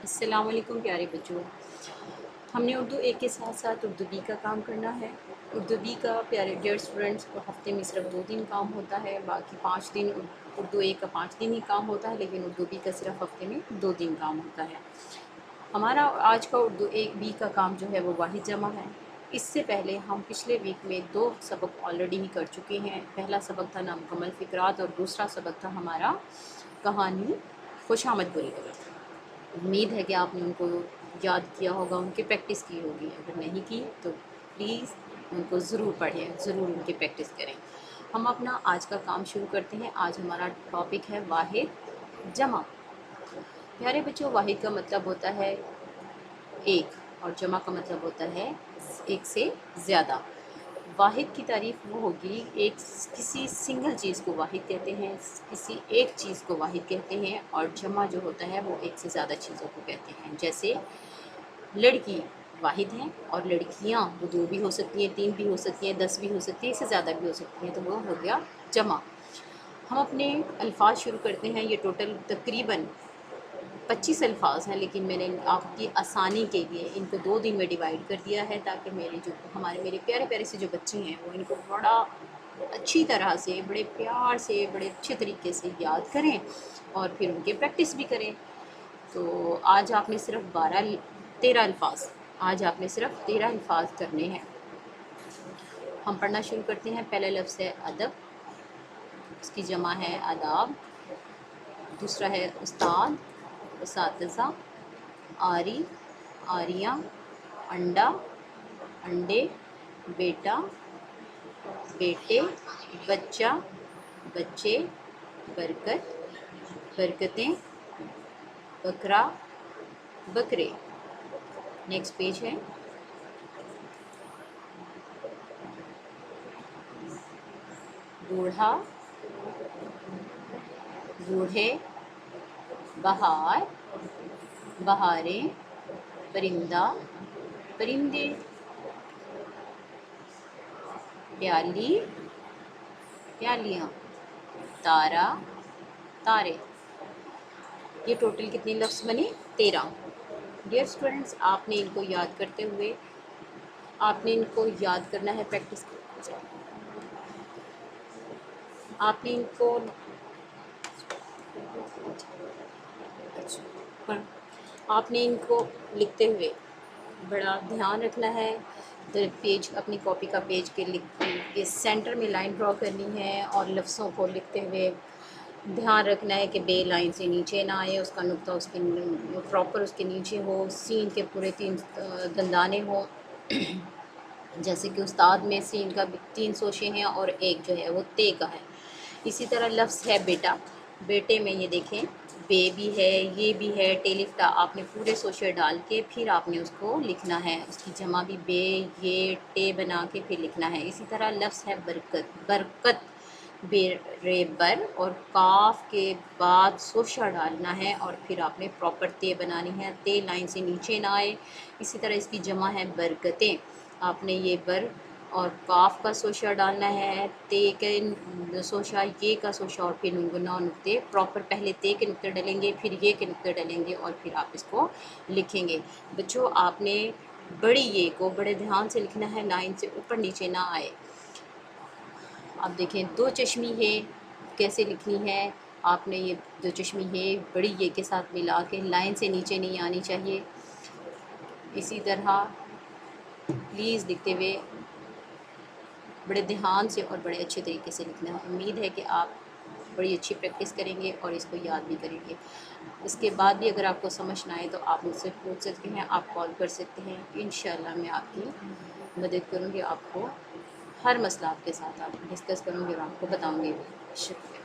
अस्सलाम वालेकुम प्यारे बच्चों। हमने उर्दू ए के साथ साथ उर्दू बी का काम करना है। उर्दू बी का प्यारे डियर स्टूडेंट्स को हफ़्ते में सिर्फ 2 दिन काम होता है, बाकी 5 दिन उर्दू ए का 5 दिन ही काम होता है, लेकिन उर्दू बी का सिर्फ हफ़्ते में 2 दिन काम होता है। हमारा आज का उर्दू ए बी का काम जो है वो वाहिद जमा है। इससे पहले हम पिछले वीक में 2 सबक ऑलरेडी ही कर चुके हैं। पहला सबक था नामुकम्मल फ़िक्रात और दूसरा सबक था हमारा कहानी खुशामद बुरी खबर। उम्मीद है कि आपने उनको याद किया होगा, उनकी प्रैक्टिस की होगी। अगर नहीं की तो प्लीज़ उनको ज़रूर पढ़ें, ज़रूर उनकी प्रैक्टिस करें। हम अपना आज का काम शुरू करते हैं। आज हमारा टॉपिक है वाहिद जमा। प्यारे बच्चों, वाहिद का मतलब होता है एक और जमा का मतलब होता है एक से ज़्यादा। वाहिद की तारीफ़ वो होगी, एक किसी सिंगल चीज़ को वाहिद कहते हैं, किसी एक चीज़ को वाहिद कहते हैं, और जमा जो होता है वो एक से ज़्यादा चीज़ों को कहते हैं। जैसे लड़की वाहिद हैं और लड़कियां वो 2 भी हो सकती हैं, 3 भी हो सकती हैं, 10 भी हो सकती हैं, इससे ज़्यादा भी हो सकती हैं, तो वो हो गया जमा। हम अपने अल्फाज शुरू करते हैं। ये टोटल तकरीबन 25 अल्फाज हैं, लेकिन मैंने आपकी आसानी के लिए इनको 2 दिन में डिवाइड कर दिया है, ताकि मेरे प्यारे प्यारे से जो बच्चे हैं वो इनको बड़ा अच्छी तरह से, बड़े प्यार से, बड़े अच्छे तरीके से याद करें और फिर उनके प्रैक्टिस भी करें। तो आज आपने सिर्फ 13 अल्फाज आज आपने सिर्फ 13 अल्फाज करने हैं। हम पढ़ना शुरू करते हैं। पहला लफ्ज़ है अदब, उसकी जमा है आदाब। दूसरा है उस्ताद, उसातिज़ा। आरी, आरियाँ। अंडा, अंडे। बेटा, बेटे। बच्चा, बच्चे। बरकत, बरकतें। बकरा, बकरे। नेक्स्ट पेज है। बूढ़ा, बूढ़े। बहार, बहारें। परिंदा, परिंदे। प्याली, प्यालियाँ। तारा, तारे। ये टोटल कितने लफ्ज़ बने? 13। डियर स्टूडेंट्स, आपने इनको याद करते हुए आपने इनको याद करना है, प्रैक्टिस आपने इनको आपने इनको लिखते हुए बड़ा ध्यान रखना है। पेज, अपनी कॉपी का पेज के सेंटर में लाइन ड्रॉ करनी है और लफ्ज़ों को लिखते हुए ध्यान रखना है कि बे लाइन से नीचे ना आए, उसका नुक्ता उसके प्रॉपर उसके नीचे हो, सीन के पूरे 3 दंदाने हों। जैसे कि उस्ताद में सीन का 3 सोशे हैं और एक जो है वो ते का है। इसी तरह लफ्ज़ है बेटा, बेटे में ये देखें बे भी है, ये भी है, टेलिफ्टा। आपने पूरे सोशे डाल के फिर आपने उसको लिखना है, उसकी जमा भी बे, ये, टे बना के फिर लिखना है। इसी तरह लफ्ज़ है बरकत, बरकत रे बर, और काफ के बाद सोशा डालना है और फिर आपने प्रॉपर ते बनानी है, ते लाइन से नीचे ना आए। इसी तरह इसकी जमा है बरकतें। आपने ये बर और काफ का सोशा डालना है, ते के सोशा, ये का सोशा, और फिर गुना नुक्ते प्रॉपर, पहले ते के नुक्ते डलेंगे, फिर ये के नुक्ते डलेंगे और फिर आप इसको लिखेंगे। बच्चों, आपने बड़ी ये को बड़े ध्यान से लिखना है, लाइन से ऊपर नीचे ना आए। अब देखें, 2 चश्मी है कैसे लिखनी है। आपने ये 2 चश्मी है बड़ी ये के साथ मिला के लाइन से नीचे नहीं आनी चाहिए। इसी तरह प्लीज़ लिखते हुए बड़े ध्यान से और बड़े अच्छे तरीके से लिखना है। उम्मीद है कि आप बड़ी अच्छी प्रैक्टिस करेंगे और इसको याद भी करेंगे। इसके बाद भी अगर आपको समझ ना आए तो आप मुझसे पूछ सकते हैं, आप कॉल कर सकते हैं। इंशाल्लाह मैं आपकी मदद करूँगी, आपको हर मसला आपके साथ आप डिस्कस करूँगी और आपको बताऊँगी। शुक्रिया।